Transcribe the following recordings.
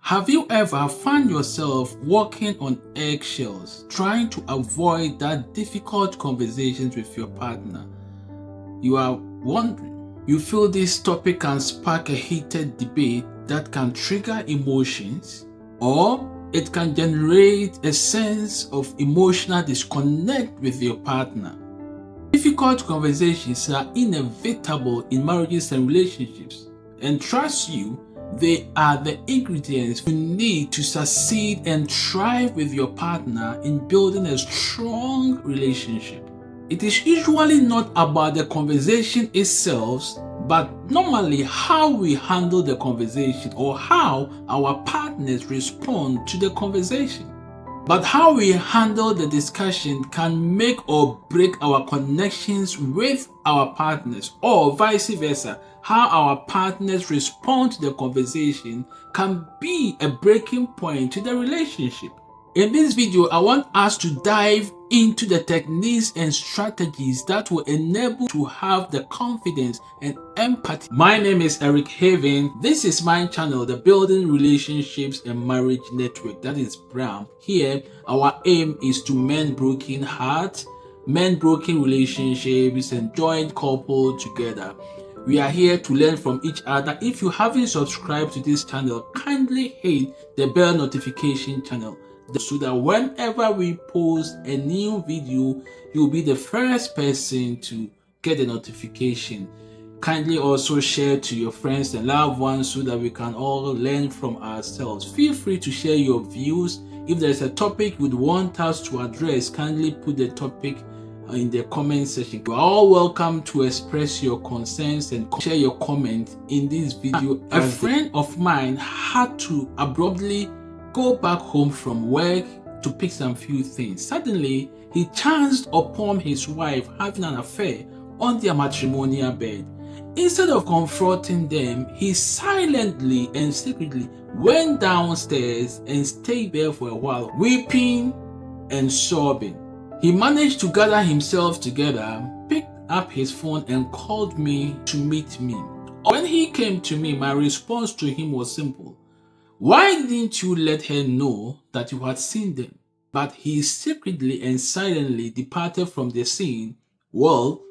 Have you ever found yourself walking on eggshells, trying to avoid that difficult conversations with your partner? You are wondering. You feel this topic can spark a heated debate that can trigger emotions, or it can generate a sense of emotional disconnect with your partner. Difficult conversations are inevitable in marriages and relationships, and trust you, they are the ingredients you need to succeed and thrive with your partner in building a strong relationship. It is usually not about the conversation itself, but normally how we handle the conversation or how our partners respond to the conversation. But how we handle the discussion can make or break our connections with our partners, or vice versa. How our partners respond to the conversation can be a breaking point to the relationship. In this video, I want us to dive into the techniques and strategies that will enable to have the confidence and empathy. My name is Eric Haven. This is my channel, the Building Relationships and Marriage Network, that is BRAM. Here, our aim is to mend broken hearts, mend broken relationships, and join couple together. We are here to learn from each other. If you haven't subscribed to this channel, kindly hit the bell notification channel, so that whenever we post a new video, you'll be the first person to get the notification. Kindly also share to your friends and loved ones so that we can all learn from ourselves. Feel free to share your views. If there's a topic you'd want us to address, kindly put the topic in the comment section. You're all welcome to express your concerns and share your comment in this video. A friend of mine had to abruptly go back home from work to pick some few things. Suddenly, he chanced upon his wife having an affair on their matrimonial bed. Instead of confronting them, he silently and secretly went downstairs and stayed there for a while, weeping and sobbing. He managed to gather himself together, picked up his phone and called me to meet me. When he came to me, my response to him was simple. Why didn't you let her know that you had seen them? But he secretly and silently departed from the scene. Well,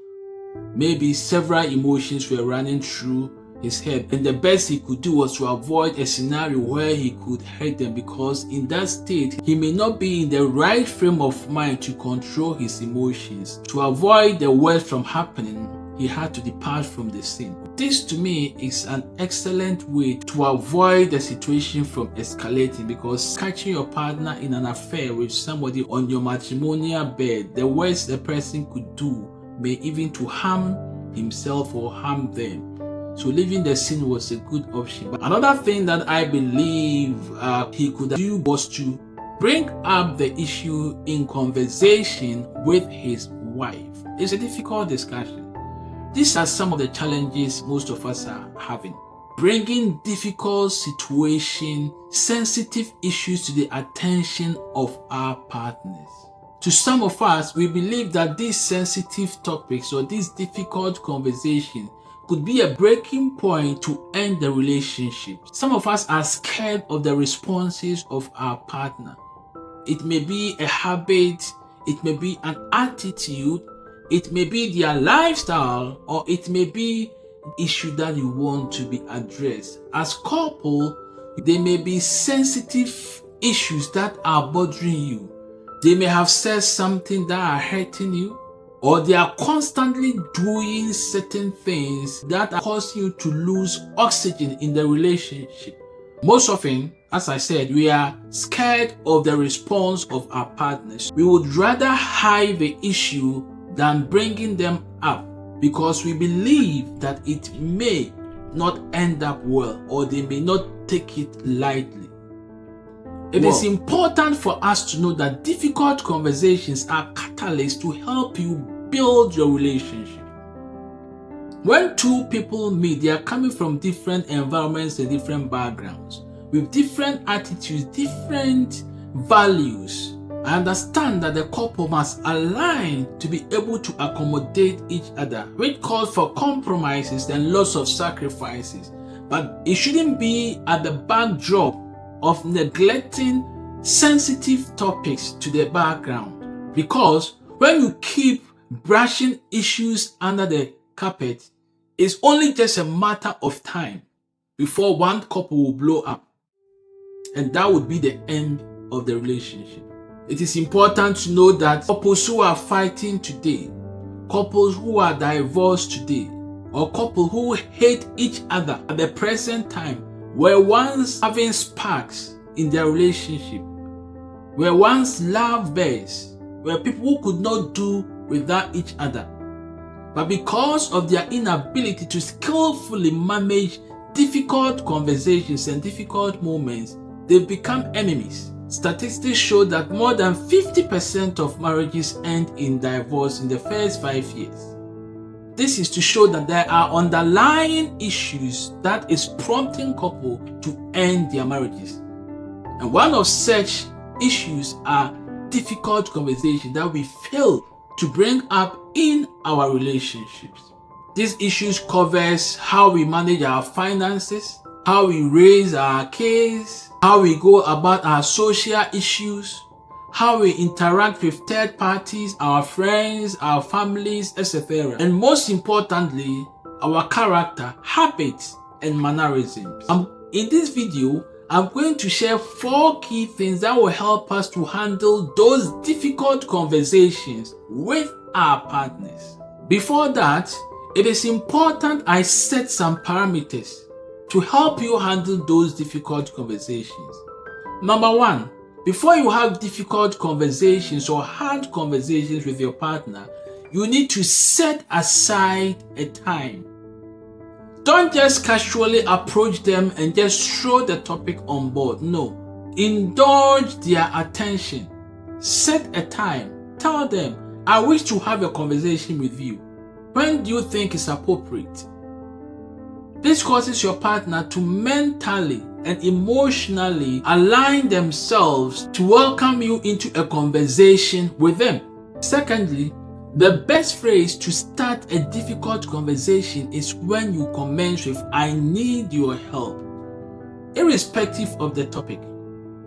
maybe several emotions were running through his head, and the best he could do was to avoid a scenario where he could hurt them, because in that state he may not be in the right frame of mind to control his emotions. To avoid the worst from happening, he had to depart from the scene. This to me is an excellent way to avoid the situation from escalating, because catching your partner in an affair with somebody on your matrimonial bed, the worst a person could do may even to harm himself or harm them. So leaving the scene was a good option. But another thing that I believe he could do was to bring up the issue in conversation with his wife. It's a difficult discussion. These are some of the challenges most of us are having. Bringing difficult situations, sensitive issues to the attention of our partners. To some of us, we believe that these sensitive topics or these difficult conversations could be a breaking point to end the relationship. Some of us are scared of the responses of our partner. It may be a habit, it may be an attitude, it may be their lifestyle, or it may be an issue that you want to be addressed. As couple, there may be sensitive issues that are bothering you. They may have said something that are hurting you, or they are constantly doing certain things that are causing you to lose oxygen in the relationship. Most often, as I said, we are scared of the response of our partners. We would rather hide the issue than bringing them up, because we believe that it may not end up well, or they may not take it lightly. It is important for us to know that difficult conversations are catalysts to help you build your relationship. When two people meet, they are coming from different environments and different backgrounds, with different attitudes, different values. I understand that the couple must align to be able to accommodate each other, which calls for compromises and lots of sacrifices. But it shouldn't be at the backdrop of neglecting sensitive topics to the background. Because when you keep brushing issues under the carpet, it's only just a matter of time before one couple will blow up. And that would be the end of the relationship. It is important to know that couples who are fighting today, couples who are divorced today, or couples who hate each other at the present time were once having sparks in their relationship, were once lovebirds, were people who could not do without each other. But because of their inability to skillfully manage difficult conversations and difficult moments, they've become enemies. Statistics show that more than 50% of marriages end in divorce in the first 5 years. This is to show that there are underlying issues that is prompting couples to end their marriages. And one of such issues are difficult conversations that we fail to bring up in our relationships. These issues covers how we manage our finances, how we raise our kids, how we go about our social issues, how we interact with third parties, our friends, our families, etc. And most importantly, our character, habits, and mannerisms. In this video, I'm going to share 4 key things that will help us to handle those difficult conversations with our partners. Before that, it is important I set some parameters to help you handle those difficult conversations. Number 1, before you have difficult conversations or hard conversations with your partner, you need to set aside a time. Don't just casually approach them and just throw the topic on board. No. Indulge their attention. Set a time. Tell them, I wish to have a conversation with you. When do you think is appropriate? This causes your partner to mentally and emotionally align themselves to welcome you into a conversation with them. Secondly, the best phrase to start a difficult conversation is when you commence with, I need your help. Irrespective of the topic,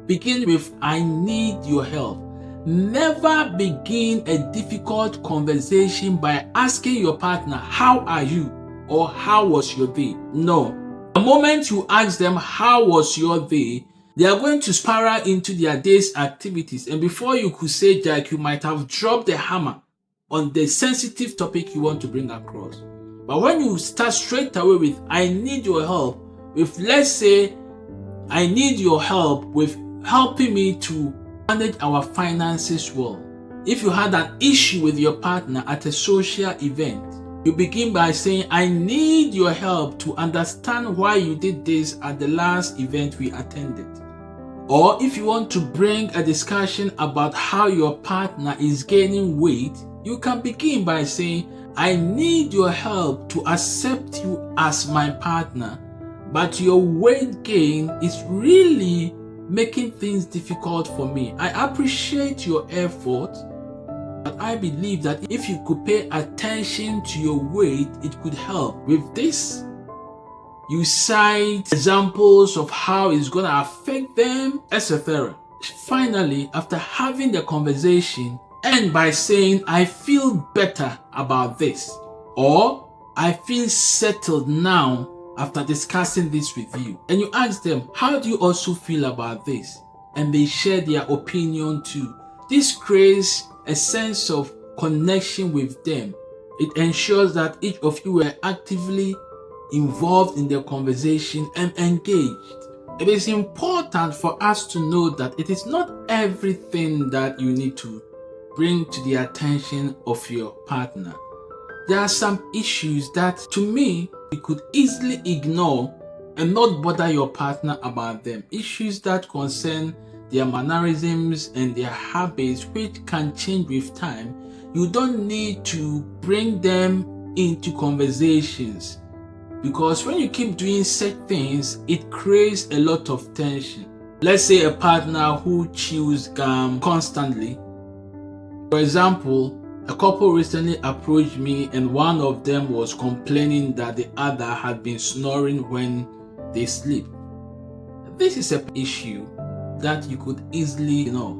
begin with, I need your help. Never begin a difficult conversation by asking your partner, how are you? Or how was your day? No. The moment you ask them, how was your day, they are going to spiral into their day's activities. And before you could say Jack, you might have dropped the hammer on the sensitive topic you want to bring across. But when you start straight away with, I need your help, with, let's say, I need your help with helping me to manage our finances well. If you had an issue with your partner at a social event, you begin by saying, I need your help to understand why you did this at the last event we attended. Or if you want to bring a discussion about how your partner is gaining weight, you can begin by saying, I need your help to accept you as my partner, but your weight gain is really making things difficult for me. I appreciate your effort, but I believe that if you could pay attention to your weight, it could help. With this, you cite examples of how it's going to affect them, etc. Finally, after having the conversation, end by saying, I feel better about this, or I feel settled now after discussing this with you. And you ask them, how do you also feel about this? And they share their opinion too. This creates a sense of connection with them. It ensures that each of you are actively involved in the conversation and engaged. It is important for us to know that it is not everything that you need to bring to the attention of your partner. There are some issues that, to me, you could easily ignore and not bother your partner about them. Issues that concern their mannerisms and their habits, which can change with time. You don't need to bring them into conversations, because when you keep doing such things, it creates a lot of tension. Let's say a partner who chews gum constantly. For example, a couple recently approached me and one of them was complaining that the other had been snoring when they sleep. this is an issue that you could easily ignore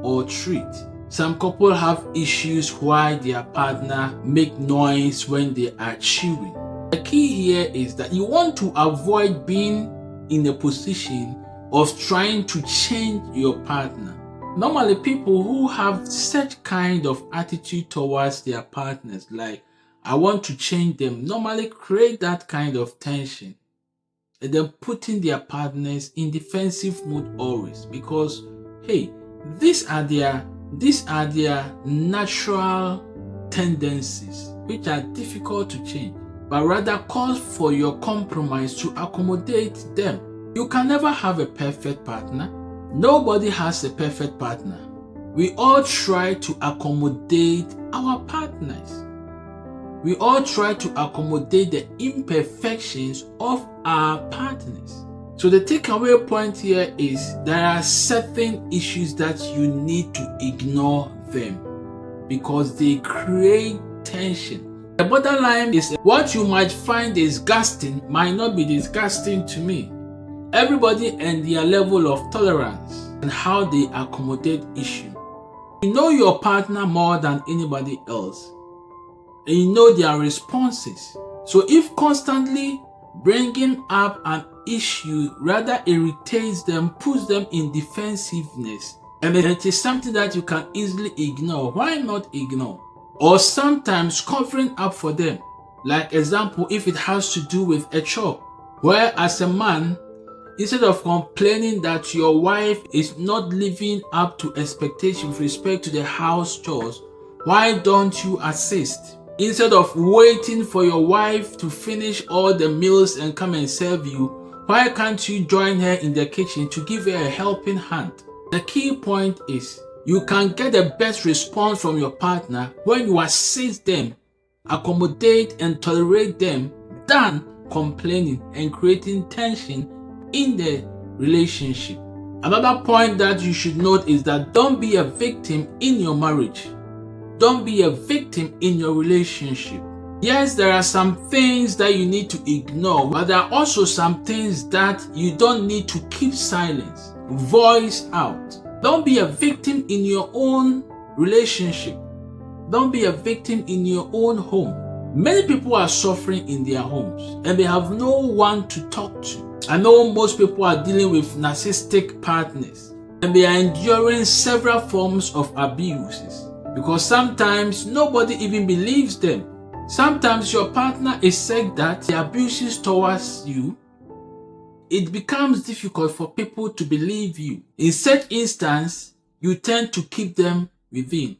or treat. Some couple have issues why their partner make noise when they are chewing. The key here is that you want to avoid being in a position of trying to change your partner. Normally, people who have such kind of attitude towards their partners, like I want to change them, normally create that kind of tension and then putting their partners in defensive mode always, because hey, these are their natural tendencies which are difficult to change, but rather calls for your compromise to accommodate them. You can never have a perfect partner. Nobody has a perfect partner. We all try to accommodate our partners. We all try to accommodate the imperfections of our partners. So the takeaway point here is there are certain issues that you need to ignore them because they create tension. The borderline is what you might find disgusting might not be disgusting to me. Everybody and their level of tolerance and how they accommodate issues. You know your partner more than anybody else, and you know their responses. So if constantly bringing up an issue rather irritates them, puts them in defensiveness, and it is something that you can easily ignore, why not ignore? Or sometimes covering up for them. Like example, if it has to do with a chore, where as a man, instead of complaining that your wife is not living up to expectation with respect to the house chores, why don't you assist? Instead of waiting for your wife to finish all the meals and come and serve you, why can't you join her in the kitchen to give her a helping hand? The key point is you can get the best response from your partner when you assist them, accommodate and tolerate them, than complaining and creating tension in the relationship. Another point that you should note is that don't be a victim in your marriage. Don't be a victim in your relationship. Yes, there are some things that you need to ignore, but there are also some things that you don't need to keep silent. Voice out. Don't be a victim in your own relationship. Don't be a victim in your own home. Many people are suffering in their homes and they have no one to talk to. I know most people are dealing with narcissistic partners and they are enduring several forms of abuses because sometimes nobody even believes them. Sometimes your partner is saying that the abuses towards you, it becomes difficult for people to believe you. In such instance, you tend to keep them within.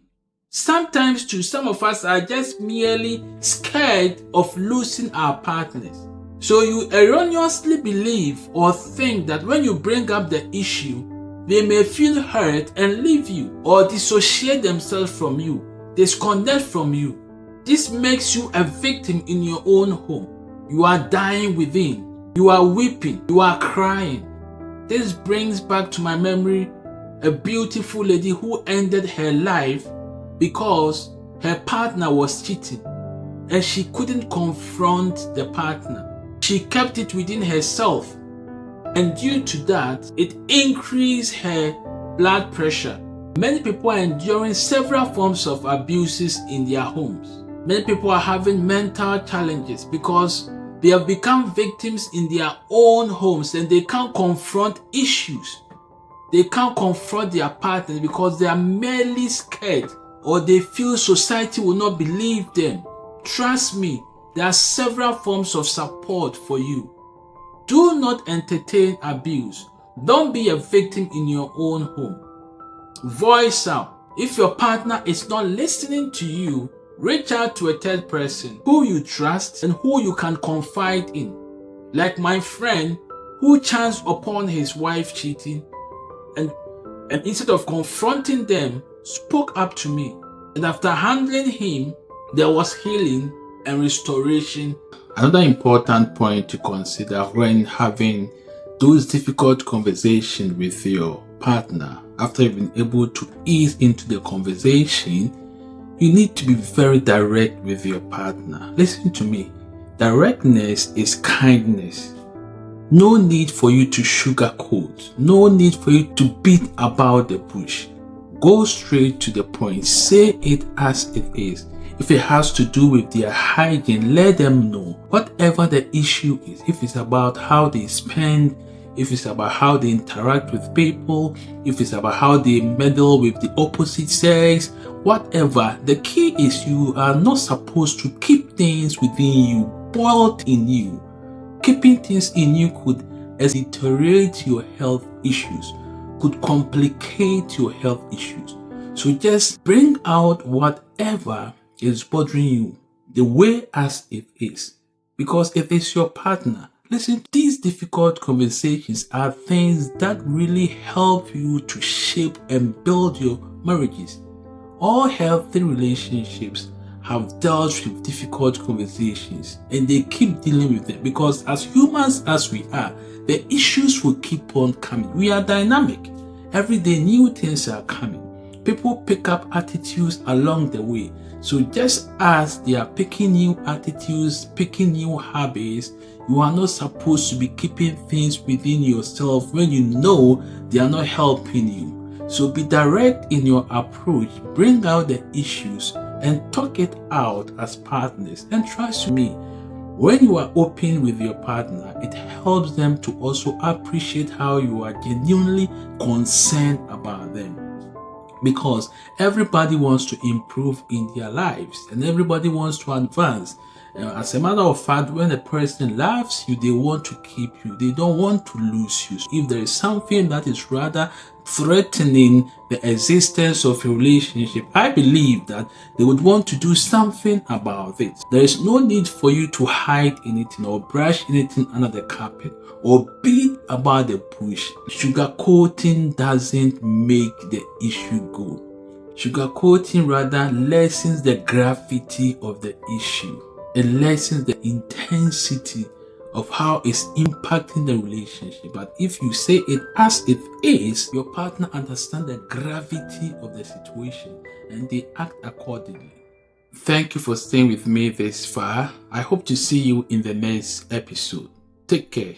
Sometimes too, some of us are just merely scared of losing our partners. So you erroneously believe or think that when you bring up the issue, they may feel hurt and leave you or dissociate themselves from you, disconnect from you. This makes you a victim in your own home. You are dying within. You are weeping. You are crying. This brings back to my memory a beautiful lady who ended her life because her partner was cheating and she couldn't confront the partner. She kept it within herself, and due to that, it increased her blood pressure. Many people are enduring several forms of abuses in their homes. Many people are having mental challenges because they have become victims in their own homes and they can't confront issues. They can't confront their partners because they are merely scared or they feel society will not believe them. Trust me, there are several forms of support for you. Do not entertain abuse. Don't be a victim in your own home. Voice out. If your partner is not listening to you, reach out to a third person who you trust and who you can confide in. Like my friend who chanced upon his wife cheating and instead of confronting them, spoke up to me. And after handling him, there was healing and restoration. Another important point to consider when having those difficult conversations with your partner, after you've been able to ease into the conversation, you need to be very direct with your partner. Listen to me. Directness is kindness. No need for you to sugarcoat. No need for you to beat about the bush. Go straight to the point. Say it as it is. If it has to do with their hygiene, let them know. Whatever the issue is, if it's about how they spend, if it's about how they interact with people, if it's about how they meddle with the opposite sex, whatever, the key is you are not supposed to keep things within you, boiled in you. Keeping things in you could deteriorate your health issues, could complicate your health issues. So just bring out whatever is bothering you the way as it is. Because if it's your partner, listen, these difficult conversations are things that really help you to shape and build your marriages. All healthy relationships have dealt with difficult conversations and they keep dealing with them because as humans as we are, the issues will keep on coming. We are dynamic. Every day new things are coming. People pick up attitudes along the way. So just as they are picking new attitudes, picking new habits, you are not supposed to be keeping things within yourself when you know they are not helping you. So be direct in your approach, bring out the issues and talk it out as partners. And trust me, when you are open with your partner, it helps them to also appreciate how you are genuinely concerned about them. Because everybody wants to improve in their lives and everybody wants to advance. As a matter of fact, when a person loves you, they want to keep you. They don't want to lose you. If there is something that is rather threatening the existence of a relationship, I believe that they would want to do something about it. There is no need for you to hide anything or brush anything under the carpet or beat about the bush. Sugarcoating doesn't make the issue go. Sugarcoating rather lessens the gravity of the issue. It lessens the intensity of how it's impacting the relationship. But if you say it as it is, your partner understands the gravity of the situation and they act accordingly. Thank you for staying with me this far. I hope to see you in the next episode. Take care.